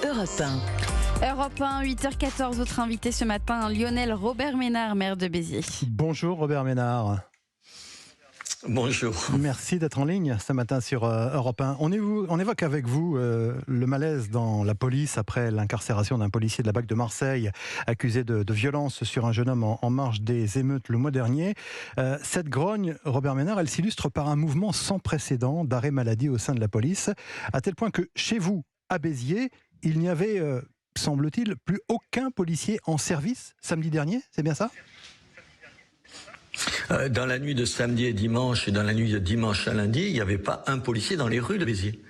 Europe 1. Europe 1, 8h14, votre invité ce matin, Lionel Robert Ménard, maire de Béziers. Bonjour Robert Ménard. Bonjour. Merci d'être en ligne ce matin sur Europe 1. On évoque avec vous le malaise dans la police après l'incarcération d'un policier de la BAC de Marseille accusé de violence sur un jeune homme en marge des émeutes le mois dernier. Cette grogne, Robert Ménard, elle s'illustre par un mouvement sans précédent d'arrêt maladie au sein de la police, à tel point que chez vous, à Béziers, il n'y avait, semble-t-il, plus aucun policier en service samedi dernier, c'est bien ça ? Dans la nuit de samedi et dimanche, et dans la nuit de dimanche à lundi, il n'y avait pas un policier dans les rues de Béziers.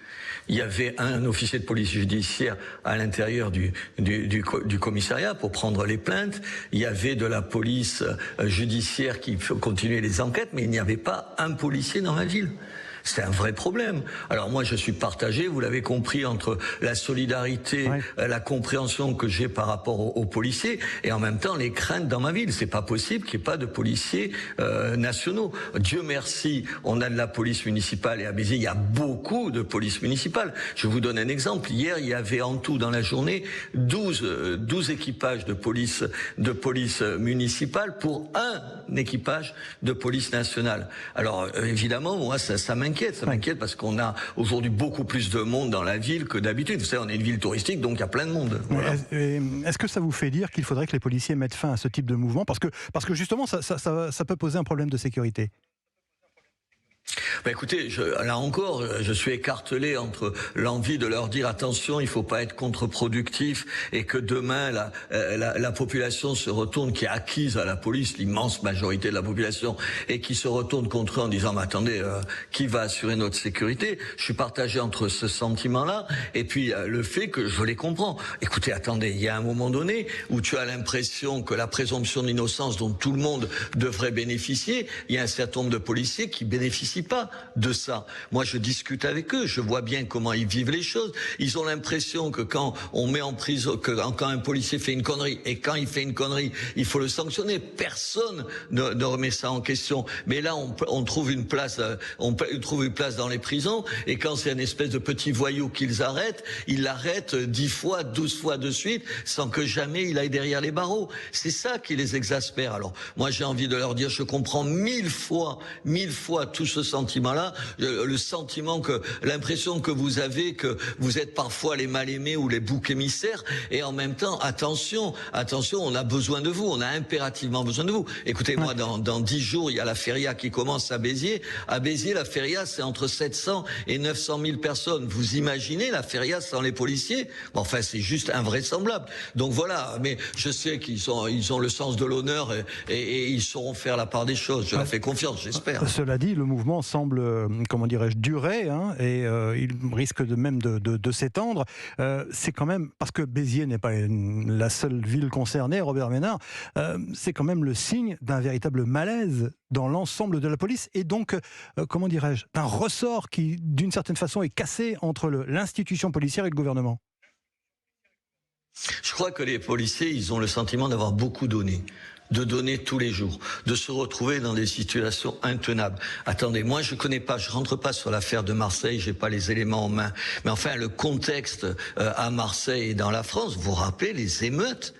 Il y avait un officier de police judiciaire à l'intérieur du commissariat pour prendre les plaintes. Il y avait de la police judiciaire qui continuait les enquêtes, mais il n'y avait pas un policier dans la ville. C'est un vrai problème. Alors moi, je suis partagé, vous l'avez compris, entre la solidarité, la compréhension que j'ai par rapport aux policiers, et en même temps les craintes dans ma ville. C'est pas possible qu'il n'y ait pas de policiers nationaux. Dieu merci, on a de la police municipale, et à Béziers, il y a beaucoup de police municipale. Je vous donne un exemple. Hier, il y avait en tout dans la journée 12 équipages de police municipale pour un équipage de police nationale. Alors évidemment, moi, ça m'inquiète parce qu'on a aujourd'hui beaucoup plus de monde dans la ville que d'habitude. Vous savez, on est une ville touristique, donc il y a plein de monde. Voilà. Est-ce que ça vous fait dire qu'il faudrait que les policiers mettent fin à ce type de mouvement ? Parce que justement, ça peut poser un problème de sécurité. Écoutez, là encore, je suis écartelé entre l'envie de leur dire attention, il faut pas être contre-productif, et que demain la population se retourne, qui est acquise à la police, l'immense majorité de la population, et qui se retourne contre eux en disant mais attendez, qui va assurer notre sécurité ? Je suis partagé entre ce sentiment-là et puis le fait que je les comprends. Écoutez, attendez, il y a un moment donné où tu as l'impression que la présomption d'innocence dont tout le monde devrait bénéficier, il y a un certain nombre de policiers qui bénéficient pas de ça. Moi, je discute avec eux, je vois bien comment ils vivent les choses. Ils ont l'impression que quand on met en prison, quand un policier fait une connerie, et quand il fait une connerie, il faut le sanctionner. Personne ne remet ça en question. Mais là, on trouve une place, dans les prisons, et quand c'est une espèce de petit voyou qu'ils arrêtent, ils l'arrêtent 10 fois, 12 fois de suite, sans que jamais il aille derrière les barreaux. C'est ça qui les exaspère. Alors, moi, j'ai envie de leur dire, je comprends mille fois tout ce sentiment-là, le sentiment l'impression que vous avez que vous êtes parfois les mal-aimés ou les boucs émissaires, et en même temps, attention, on a besoin de vous, on a impérativement besoin de vous. Écoutez, moi, dans 10 jours, il y a la feria qui commence à Béziers. À Béziers, la feria, c'est entre 700 et 900 000 personnes. Vous imaginez la feria sans les policiers ? Enfin, c'est juste invraisemblable. Donc voilà, mais je sais ils ont le sens de l'honneur et ils sauront faire la part des choses. Je leur fais confiance, j'espère. Cela dit, le mouvement semble, durer, et il risque de s'étendre. C'est quand même, parce que Béziers n'est pas la seule ville concernée, Robert Ménard, c'est quand même le signe d'un véritable malaise dans l'ensemble de la police, et donc, d'un ressort qui, d'une certaine façon, est cassé entre l'institution policière et le gouvernement. Je crois que les policiers, ils ont le sentiment d'avoir beaucoup donné. De donner tous les jours, de se retrouver dans des situations intenables. Attendez, moi je rentre pas sur l'affaire de Marseille, j'ai pas les éléments en main. Mais enfin, le contexte à Marseille et dans la France, vous vous rappelez les émeutes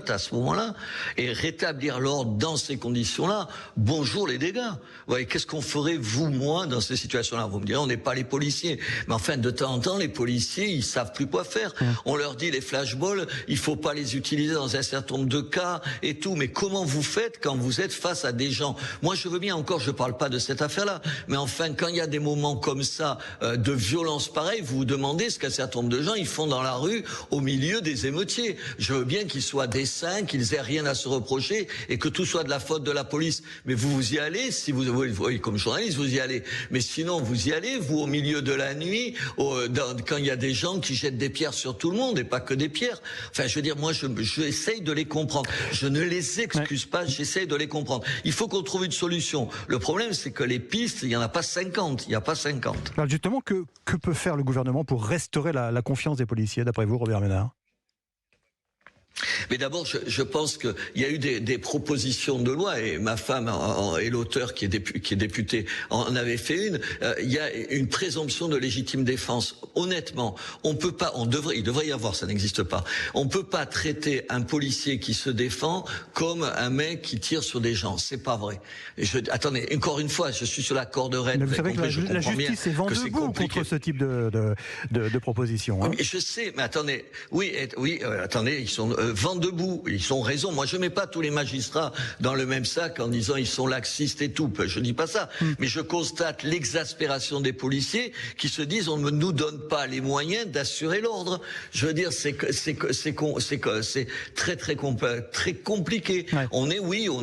à ce moment-là, et rétablir l'ordre dans ces conditions-là, bonjour les dégâts. Vous voyez, qu'est-ce qu'on ferait, vous, moi, dans ces situations-là ? Vous me direz, on n'est pas les policiers. Mais enfin, de temps en temps, les policiers, ils savent plus quoi faire. On leur dit, les flashballs, il faut pas les utiliser dans un certain nombre de cas et tout. Mais comment vous faites quand vous êtes face à des gens ? Moi, je veux bien encore, je parle pas de cette affaire-là. Mais enfin, quand il y a des moments comme ça, de violence pareille, vous vous demandez ce qu'un certain nombre de gens, ils font dans la rue, au milieu des émeutiers. Je veux bien qu'ils soient des saints, qu'ils aient rien à se reprocher, et que tout soit de la faute de la police. Mais vous y allez, si vous voyez, comme journaliste, vous y allez. Mais sinon, vous y allez, vous, au milieu de la nuit, quand il y a des gens qui jettent des pierres sur tout le monde, et pas que des pierres. Enfin, je veux dire, moi, j'essaye de les comprendre. Je ne les excuse pas, j'essaye de les comprendre. Il faut qu'on trouve une solution. Le problème, c'est que les pistes, il n'y en a pas 50. Il n'y a pas 50. Alors justement, que peut faire le gouvernement pour restaurer la confiance des policiers, d'après vous, Robert Ménard ? Mais d'abord, je pense qu'il y a eu des propositions de loi, et ma femme et l'auteur qui est député en avait fait une. Il y a une présomption de légitime défense. Honnêtement, il devrait y avoir, ça n'existe pas. On peut pas traiter un policier qui se défend comme un mec qui tire sur des gens. C'est pas vrai. Attendez, encore une fois, je suis sur la corde raide. Mais vous savez que la justice est vent debout contre ce type de proposition. Hein. Oui, je sais, mais attendez, attendez, ils sont vent debout, ils ont raison. Moi, je mets pas tous les magistrats dans le même sac en disant ils sont laxistes et tout. Je dis pas ça, mais je constate l'exaspération des policiers qui se disent on ne nous donne pas les moyens d'assurer l'ordre. Je veux dire, c'est très compliqué. Ouais. On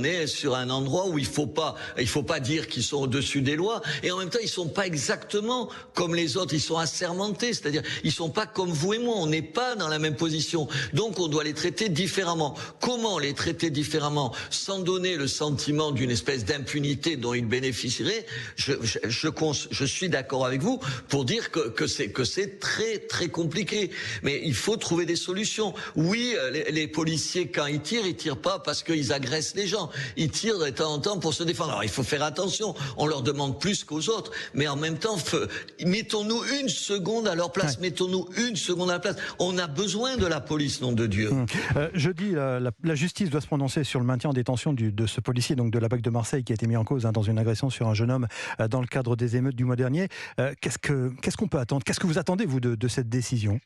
est sur un endroit où il faut pas dire qu'ils sont au-dessus des lois, et en même temps ils sont pas exactement comme les autres, ils sont assermentés, c'est-à-dire ils sont pas comme vous et moi, on n'est pas dans la même position, donc on doit les traiter différemment. Comment les traiter différemment sans donner le sentiment d'une espèce d'impunité dont ils bénéficieraient? Je suis d'accord avec vous pour dire que c'est très compliqué, mais il faut trouver des solutions. Oui, les policiers quand ils tirent pas parce qu'ils agressent les gens, ils tirent de temps en temps pour se défendre. Alors il faut faire attention, on leur demande plus qu'aux autres, mais en même temps, mettons-nous une seconde à leur place, mettons-nous une seconde à la place. On a besoin de la police, nom de Dieu. Jeudi, la justice doit se prononcer sur le maintien en détention de ce policier, donc de la BAC de Marseille, qui a été mis en cause dans une agression sur un jeune homme dans le cadre des émeutes du mois dernier. Qu'est-ce qu'on peut attendre? Qu'est-ce que vous attendez, vous, de cette décision?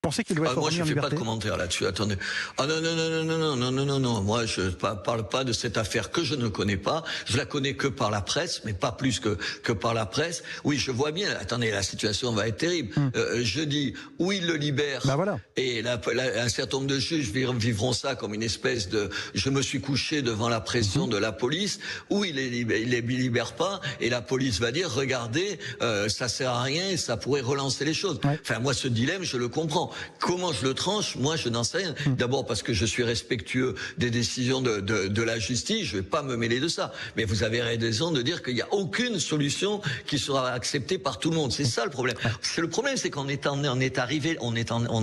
Pensez qu'il doit être moi, je en fais liberté? pas de commentaire là-dessus. Attendez. Ah non. Moi, je parle pas de cette affaire que je ne connais pas. Je la connais que par la presse, mais pas plus que par la presse. Oui, je vois bien. Attendez, la situation va être terrible. Je dis où il le libère. Bah voilà. Et un certain nombre de juges vivront ça comme une espèce de. Je me suis couché devant la pression de la police. Où il les libère pas, et la police va dire regardez, ça sert à rien et ça pourrait relancer les choses. Ouais. Enfin, moi, ce dilemme, je le comprends. Comment je le tranche? Moi, je n'en sais rien. D'abord parce que je suis respectueux des décisions de la justice. Je vais pas me mêler de ça. Mais vous avez raison de dire qu'il n'y a aucune solution qui sera acceptée par tout le monde. C'est ça le problème. Le problème, c'est qu'on on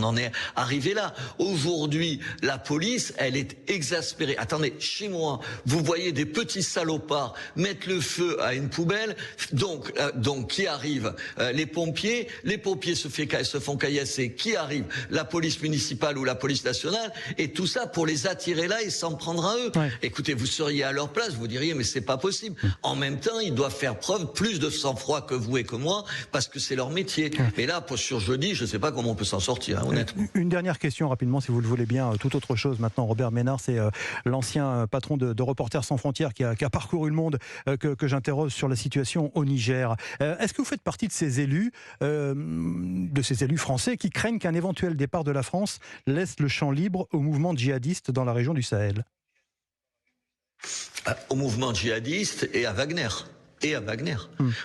en est arrivé là. Aujourd'hui, la police, elle est exaspérée. Attendez, chez moi, vous voyez des petits salopards mettre le feu à une poubelle. Donc qui arrive? Les pompiers se font caillasser. Qui arrive? La police municipale ou la police nationale, et tout ça pour les attirer là et s'en prendre à eux. Ouais. Écoutez, vous seriez à leur place, vous diriez mais c'est pas possible. En même temps, ils doivent faire preuve plus de sang-froid que vous et que moi, parce que c'est leur métier. Et là, sur jeudi, je sais pas comment on peut s'en sortir, honnêtement. Une dernière question rapidement, si vous le voulez bien. Toute autre chose maintenant. Robert Ménard, c'est l'ancien patron de Reporters sans frontières qui a parcouru le monde, que j'interroge sur la situation au Niger. Est-ce que vous faites partie de ces élus français qui craignent qu'un éventuel départ de la France laisse le champ libre au mouvement djihadiste dans la région du Sahel? Au mouvement djihadiste et à Wagner.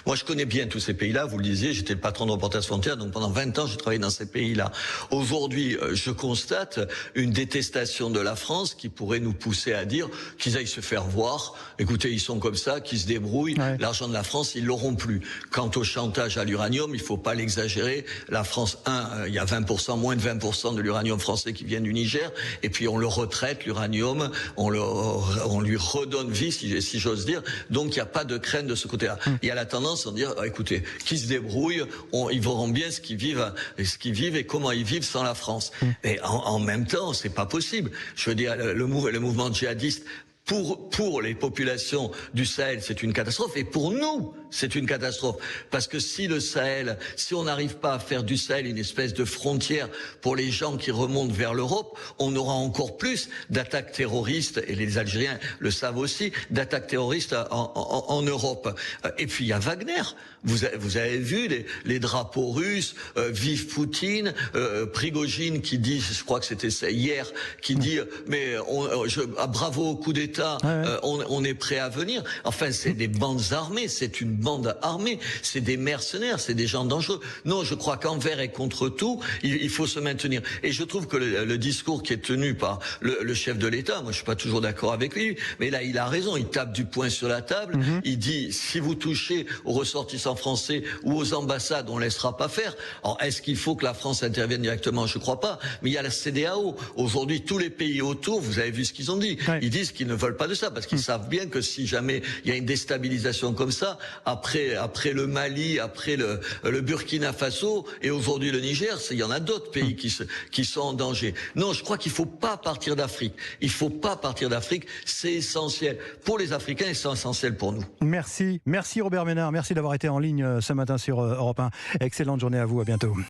Moi, je connais bien tous ces pays-là. Vous le disiez, j'étais le patron de Reporters sans frontières, donc pendant 20 ans, j'ai travaillé dans ces pays-là. Aujourd'hui, je constate une détestation de la France qui pourrait nous pousser à dire qu'ils aillent se faire voir. Écoutez, ils sont comme ça, qu'ils se débrouillent. Ouais. L'argent de la France, ils l'auront plus. Quant au chantage à l'uranium, il faut pas l'exagérer. La France, il y a 20%, moins de 20% de l'uranium français qui vient du Niger. Et puis, on le retraite, l'uranium. On lui redonne vie, si j'ose dire. Donc, il n'y a pas de crainte de ce côté-là. Il y a la tendance à dire, écoutez, qui se débrouillent, ils verront bien ce qu'ils vivent et comment ils vivent sans la France. Et en même temps, c'est pas possible. Je veux dire, le mouvement djihadiste, pour les populations du Sahel, c'est une catastrophe, et pour nous, c'est une catastrophe. Parce que si on n'arrive pas à faire du Sahel une espèce de frontière pour les gens qui remontent vers l'Europe, on aura encore plus d'attaques terroristes, et les Algériens le savent aussi, d'attaques terroristes en Europe. Et puis il y a Wagner. Vous avez vu les drapeaux russes, vive Poutine, Prigojine qui dit, je crois que c'était ça hier, qui dit, mais bravo au coup d'État, l'État, on est prêt à venir. Enfin, c'est des bandes armées, c'est une bande armée, c'est des mercenaires, c'est des gens dangereux. Non, je crois qu'envers et contre tout, il faut se maintenir. Et je trouve que le discours qui est tenu par le chef de l'État, moi je suis pas toujours d'accord avec lui, mais là il a raison, il tape du poing sur la table, il dit si vous touchez aux ressortissants français ou aux ambassades, on laissera pas faire. Alors est-ce qu'il faut que la France intervienne directement? Je crois pas, mais il y a la CEDEAO. Aujourd'hui, tous les pays autour, vous avez vu ce qu'ils ont dit. Ils disent qu'ils ne veulent pas de ça parce qu'ils savent bien que si jamais il y a une déstabilisation comme ça, après le Mali, après le Burkina Faso et aujourd'hui le Niger, il y en a d'autres pays qui sont en danger. Non, je crois qu'il faut pas partir d'Afrique. Il faut pas partir d'Afrique. C'est essentiel pour les Africains et c'est essentiel pour nous. Merci Robert Ménard. Merci d'avoir été en ligne ce matin sur Europe 1. Excellente journée à vous. À bientôt.